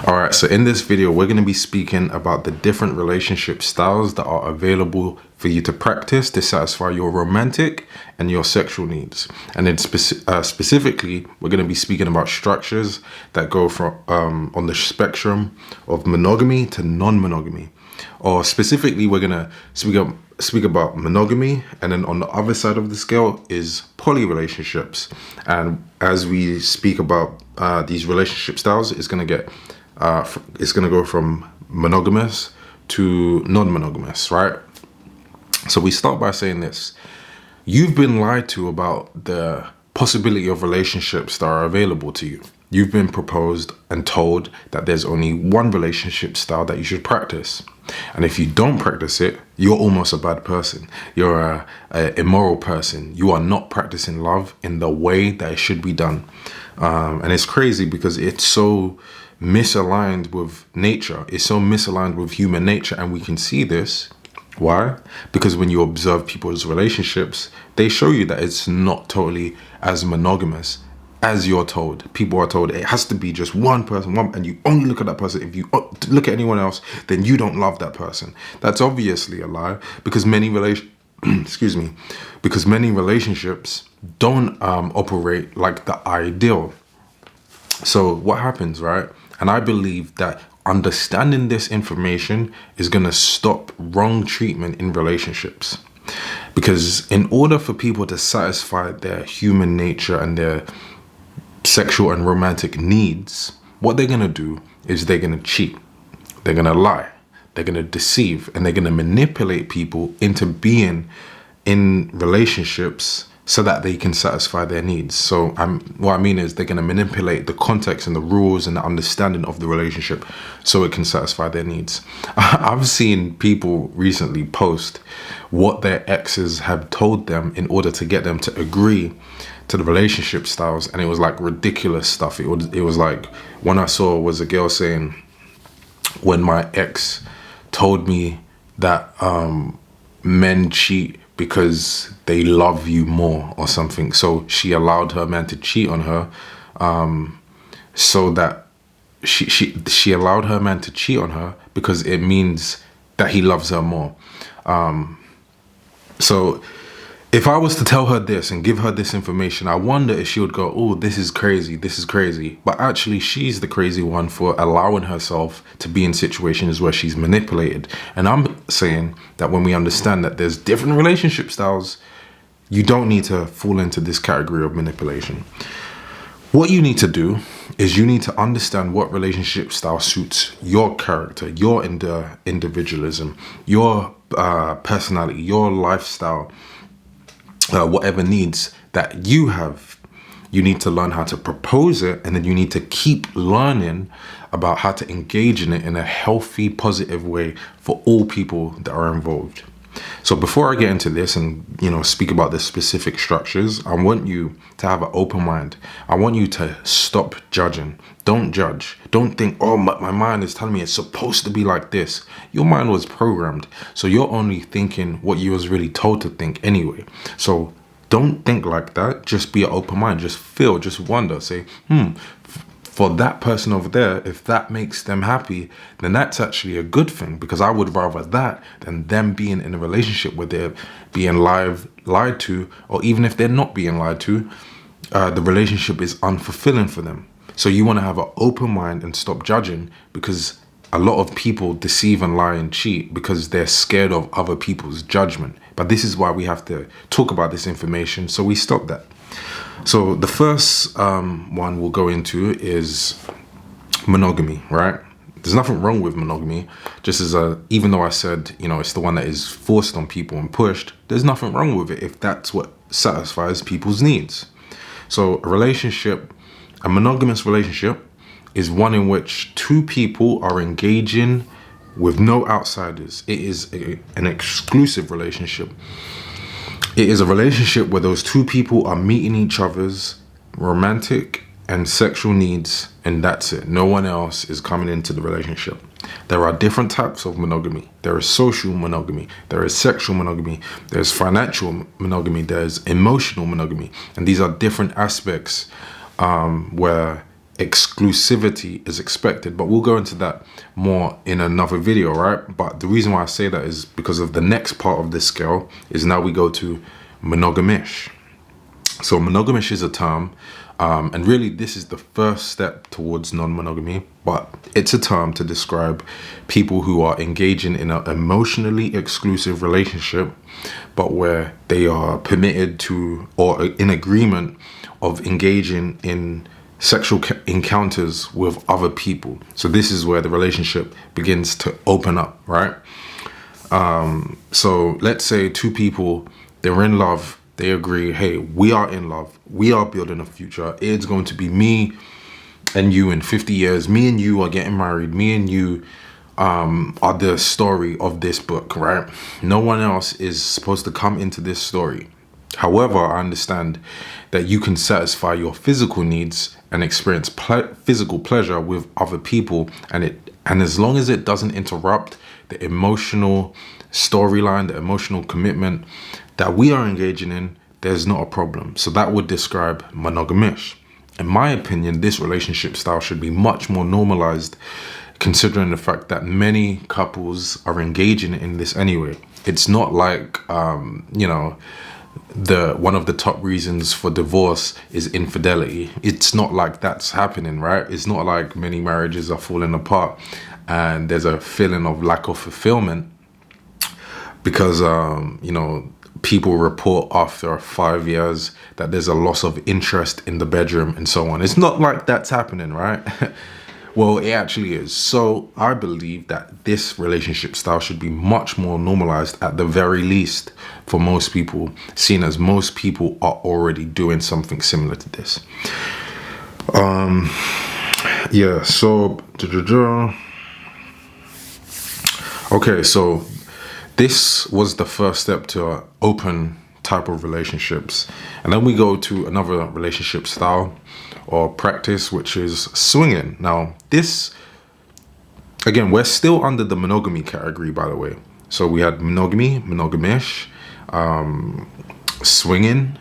Alright, so in this video, we're going to be speaking about the different relationship styles that are available for you to practice to satisfy your romantic and your sexual needs. And then specifically, we're going to be speaking about structures that go from on the spectrum of monogamy to non-monogamy. Or specifically, we're going to speak about monogamy, and then on the other side of the scale is poly relationships. And as we speak about these relationship styles, it's going to go from monogamous to non-monogamous, right? So we start by saying this. You've been lied to about the possibility of relationships that are available to you. You've been proposed and told that there's only one relationship style that you should practice. And if you don't practice it, you're almost a bad person. You're a immoral person. You are not practicing love in the way that it should be done. And it's crazy because it's so misaligned with nature. It's so misaligned with human nature, and we can see this. Why? Because when you observe people's relationships, they show you that it's not totally as monogamous as you're told. People are told it has to be just one person, and you only look at that person. If you look at anyone else, then you don't love that person. That's obviously a lie, because many relationships don't operate like the ideal. So what happens, right? And I believe that understanding this information is going to stop wrong treatment in relationships. Because in order for people to satisfy their human nature and their sexual and romantic needs, what they're going to do is they're going to cheat. They're going to lie. They're going to deceive. And they're going to manipulate people into being in relationships so that they can satisfy their needs. So what I mean is they're going to manipulate the context and the rules and the understanding of the relationship so it can satisfy their needs. I've seen people recently post what their exes have told them in order to get them to agree to the relationship styles, and it was like ridiculous stuff. It was like, one I saw was a girl saying, when my ex told me that men cheat because they love you more or something, so she allowed her man to cheat on her, so that she allowed her man to cheat on her because it means that he loves her more. So if I was to tell her this and give her this information, I wonder if she would go, oh, this is crazy. But actually, she's the crazy one for allowing herself to be in situations where she's manipulated. And I'm saying that when we understand that there's different relationship styles, you don't need to fall into this category of manipulation. What you need to do is you need to understand what relationship style suits your character, your individualism, your personality, your lifestyle, whatever needs that you have. You need to learn how to propose it, and then you need to keep learning about how to engage in it in a healthy, positive way for all people that are involved. So before I get into this and, speak about the specific structures, I want you to have an open mind. I want you to stop judging. Don't judge. Don't think, oh, my mind is telling me it's supposed to be like this. Your mind was programmed. So you're only thinking what you was really told to think anyway. So don't think like that. Just be an open mind. Just feel, just wonder. Say, for that person over there, if that makes them happy, then that's actually a good thing, because I would rather that than them being in a relationship where they're being lied to, or even if they're not being lied to, the relationship is unfulfilling for them. So you want to have an open mind and stop judging, because a lot of people deceive and lie and cheat because they're scared of other people's judgment. But this is why we have to talk about this information, so we stop that. So the first one we'll go into is monogamy, right? There's nothing wrong with monogamy. Just as even though I said, it's the one that is forced on people and pushed, there's nothing wrong with it if that's what satisfies people's needs. So a monogamous relationship is one in which two people are engaging with no outsiders. It is an exclusive relationship. It is a relationship where those two people are meeting each other's romantic and sexual needs, and that's it. No one else is coming into the relationship. There are different types of monogamy. There is social monogamy. There is sexual monogamy. There's financial monogamy. There's emotional monogamy. And these are different aspects where exclusivity is expected, but we'll go into that more in another video, right? But the reason why I say that is because of the next part of this scale is now we go to monogamish. So monogamish is a term, and really this is the first step towards non-monogamy, but it's a term to describe people who are engaging in an emotionally exclusive relationship, but where they are permitted to, or in agreement of engaging in sexual encounters with other people. So this is where the relationship begins to open up, right? So let's say two people, they're in love, they agree, hey, we are in love, we are building a future, it's going to be me and you in 50 years, me and you are getting married, me and you are the story of this book, right? No one else is supposed to come into this story. However, I understand that you can satisfy your physical needs and experience physical pleasure with other people, and as long as it doesn't interrupt the emotional storyline, the emotional commitment that we are engaging in, there's not a problem. So that would describe monogamish. In my opinion, this relationship style should be much more normalized, considering the fact that many couples are engaging in this anyway. It's not like, you know, one of the top reasons for divorce is infidelity. It's not like that's happening, right? It's not like many marriages are falling apart and there's a feeling of lack of fulfillment because, you know, people report after 5 years that there's a loss of interest in the bedroom and so on. It's not like that's happening, right? Well, it actually is. So I believe that this relationship style should be much more normalized at the very least for most people, seeing as most people are already doing something similar to this. Yeah, so okay, so this was the first step to an open type of relationships. And then we go to another relationship style or practice, which is swinging. Now, this, again, we're still under the monogamy category, by the way. So we had monogamy, monogamish, swinging,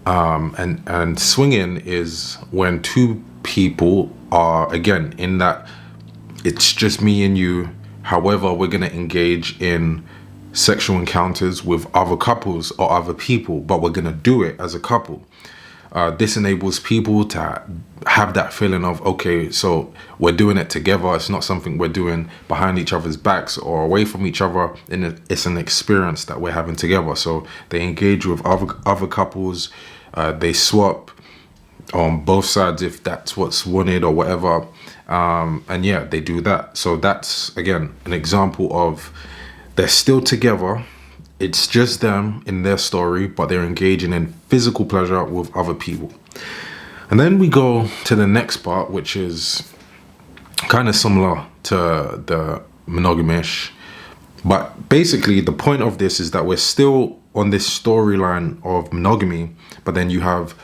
and swinging is when two people are, again, in that it's just me and you. However, we're going to engage in sexual encounters with other couples or other people, but we're going to do it as a couple. This enables people to have that feeling of, okay, so we're doing it together. It's not something we're doing behind each other's backs or away from each other. And it's an experience that we're having together. So they engage with other couples. They swap on both sides if that's what's wanted or whatever. And yeah, they do that. So that's, again, an example of they're still together. It's just them in their story, but they're engaging in physical pleasure with other people. And then we go to the next part, which is kind of similar to the monogamish. But basically, the point of this is that we're still on this storyline of monogamy, but then you have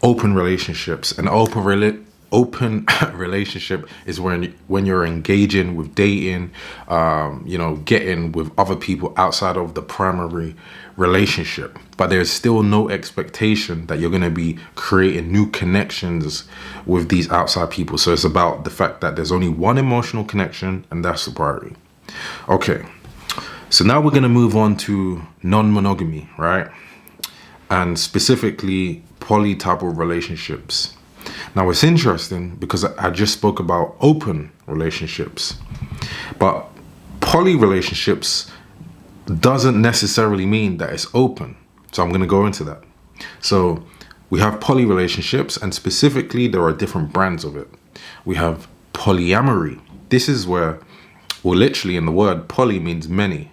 open relationships. And open relationship is when you're engaging with dating, you know, getting with other people outside of the primary relationship, but there's still no expectation that you're going to be creating new connections with these outside people. So it's about the fact that there's only one emotional connection, and that's the priority. Okay, so now we're going to move on to non-monogamy, right? And specifically poly type of relationships. Now, it's interesting because I just spoke about open relationships, but poly relationships doesn't necessarily mean that it's open. So I'm going to go into that. So we have poly relationships, and specifically there are different brands of it. We have polyamory. This is where, well, literally in the word poly means many,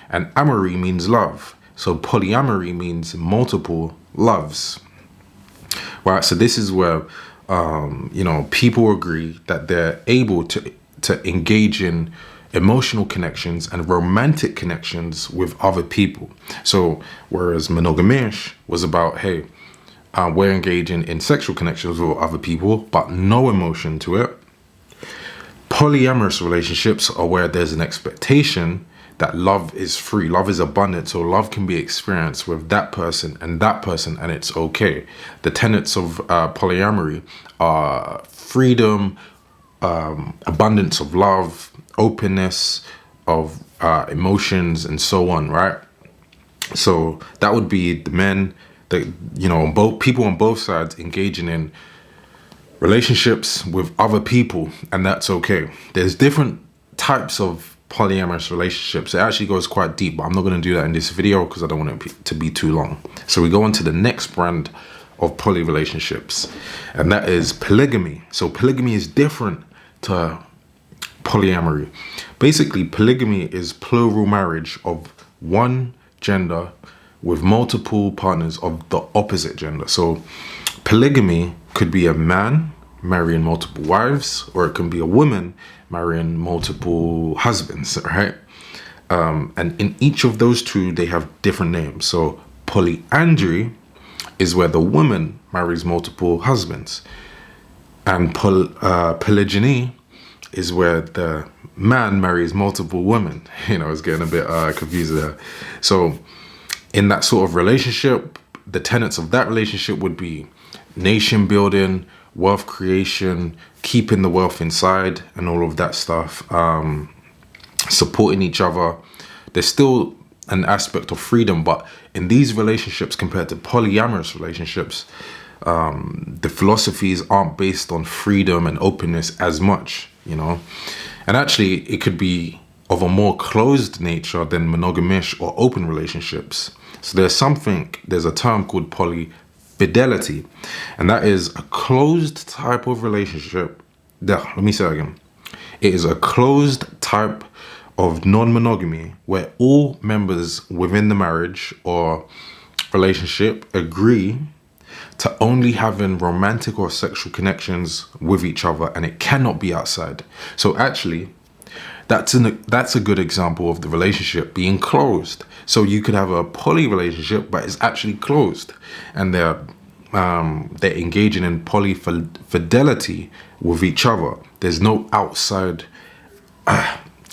and amory means love. So polyamory means multiple loves. Right, so this is where, you know, people agree that they're able to engage in emotional connections and romantic connections with other people. So whereas monogamish was about, hey, we're engaging in sexual connections with other people, but no emotion to it. Polyamorous relationships are where there's an expectation that love is free, love is abundant, so love can be experienced with that person, and it's okay. The tenets of polyamory are freedom, abundance of love, openness of emotions, and so on, right? So that would be the men that, you know, both people on both sides engaging in relationships with other people, and that's okay. There's different types of polyamorous relationships. It actually goes quite deep, but I'm not going to do that in this video because I don't want it to be too long. So we go on to the next brand of poly relationships, and that is polygamy. So polygamy is different to polyamory. Basically, polygamy is plural marriage of one gender with multiple partners of the opposite gender. So polygamy could be a man marrying multiple wives, or it can be a woman marrying multiple husbands, right? And in each of those two, they have different names. So polyandry is where the woman marries multiple husbands, and polygyny is where the man marries multiple women. You know, it's getting a bit confused there. So in that sort of relationship, the tenets of that relationship would be nation building, wealth creation, keeping the wealth inside, and all of that stuff, supporting each other. There's still an aspect of freedom, but in these relationships compared to polyamorous relationships, the philosophies aren't based on freedom and openness as much, you know. And actually, it could be of a more closed nature than monogamish or open relationships. So there's a term called Polyfidelity, and that is a closed type of relationship. Let me say it again. It is a closed type of non-monogamy where all members within the marriage or relationship agree to only having romantic or sexual connections with each other, and it cannot be outside. So actually, that's a good example of the relationship being closed. So you could have a poly relationship, but it's actually closed, and they're engaging in polyfidelity with each other. There's no outside.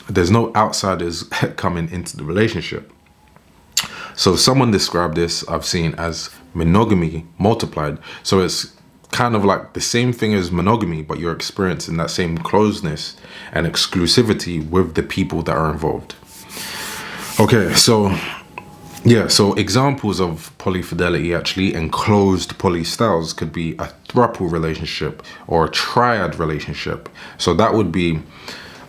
There's no outsiders coming into the relationship. So someone described this, I've seen, as monogamy multiplied. So it's kind of like the same thing as monogamy, but you're experiencing that same closeness and exclusivity with the people that are involved. Okay, so yeah, so examples of polyfidelity actually and closed poly styles could be a throuple relationship or a triad relationship. So that would be,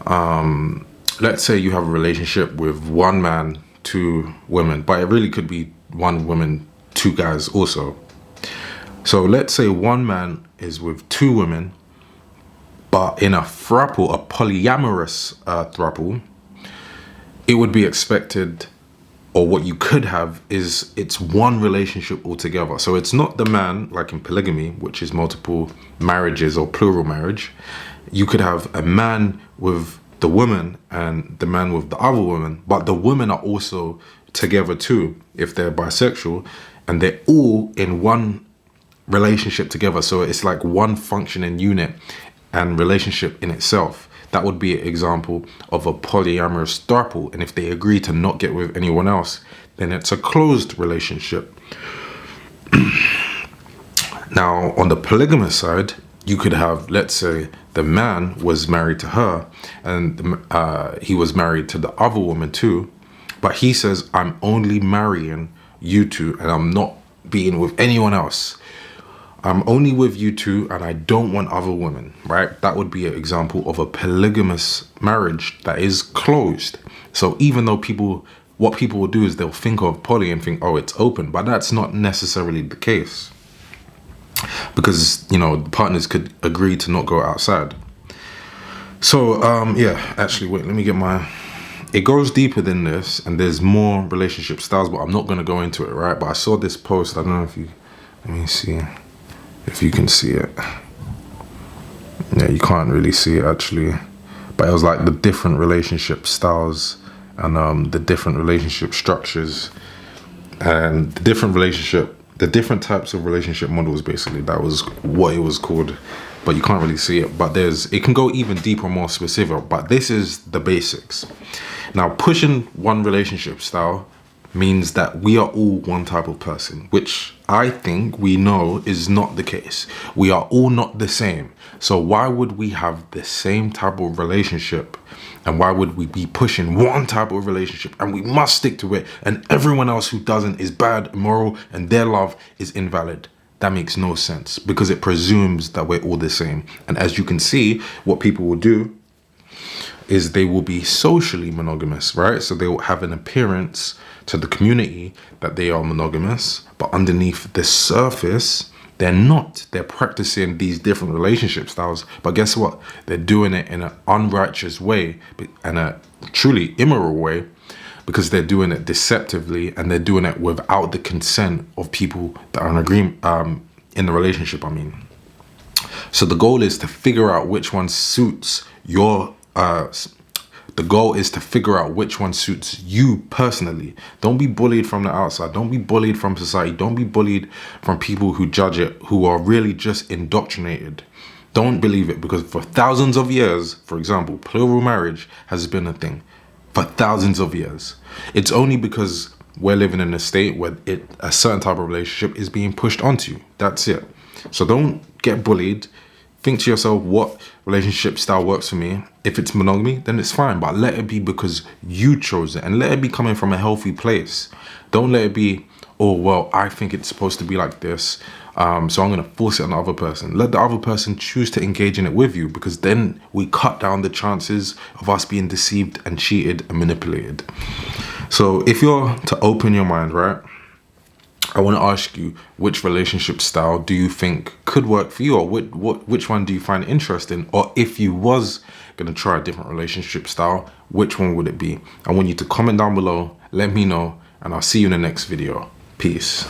let's say you have a relationship with one man, two women, but it really could be one woman, two guys also. So let's say one man is with two women, but in a throuple, a polyamorous throuple, it would be expected, or what you could have is it's one relationship altogether. So it's not the man, like in polygamy, which is multiple marriages or plural marriage. You could have a man with the woman and the man with the other woman, but the women are also together too, if they're bisexual, and they're all in one relationship together. So it's like one functioning unit and relationship in itself. That would be an example of a polyamorous throuple. And if they agree to not get with anyone else, then it's a closed relationship. Now, on the polygamous side, you could have, let's say, the man was married to her and he was married to the other woman too, but he says, I'm only marrying you two and I'm not being with anyone else. I'm only with you two and I don't want other women, right? That would be an example of a polygamous marriage that is closed. So even though what people will do is they'll think of poly and think, oh, it's open, but that's not necessarily the case. Because, you know, the partners could agree to not go outside. So, yeah, actually, wait, let me get it goes deeper than this, and there's more relationship styles, but I'm not going to go into it, right? But I saw this post, I don't know if let me see if you can see it. Yeah, you can't really see it, actually. But it was like the different relationship styles and the different relationship structures and the different types of relationship models, basically. That was what it was called, but you can't really see it. But it can go even deeper, more specific, but this is the basics. Now, pushing one relationship style means that we are all one type of person, which I think we know is not the case. We are all not the same. So why would we have the same type of relationship? And why would we be pushing one type of relationship and we must stick to it, and everyone else who doesn't is bad, immoral, and their love is invalid? That makes no sense, because it presumes that we're all the same. And as you can see, what people will do is they will be socially monogamous, right? So they will have an appearance to the community that they are monogamous, but underneath the surface, they're not. They're practicing these different relationship styles, but guess what? They're doing it in an unrighteous way and a truly immoral way, because they're doing it deceptively, and they're doing it without the consent of people that are in agreement in the relationship, I mean. So the goal is to figure out which one suits your the goal is to figure out which one suits you personally. Don't be bullied from the outside. Don't be bullied from society. Don't be bullied from people who judge it, who are really just indoctrinated. Don't believe it, because for thousands of years, for example, plural marriage has been a thing for thousands of years. It's only because we're living in a state where a certain type of relationship is being pushed onto you. That's it. So don't get bullied. Think to yourself, what relationship style works for me? If it's monogamy, then it's fine, but let it be because you chose it, and let it be coming from a healthy place. Don't let it be, oh, well, I think it's supposed to be like this, so I'm going to force it on the other person. Let the other person choose to engage in it with you, because then we cut down the chances of us being deceived and cheated and manipulated. So if you're to open your mind, right, I want to ask you, which relationship style do you think could work for you, or which one do you find interesting? Or if you was going to try a different relationship style, which one would it be? I want you to comment down below, let me know, and I'll see you in the next video. Peace.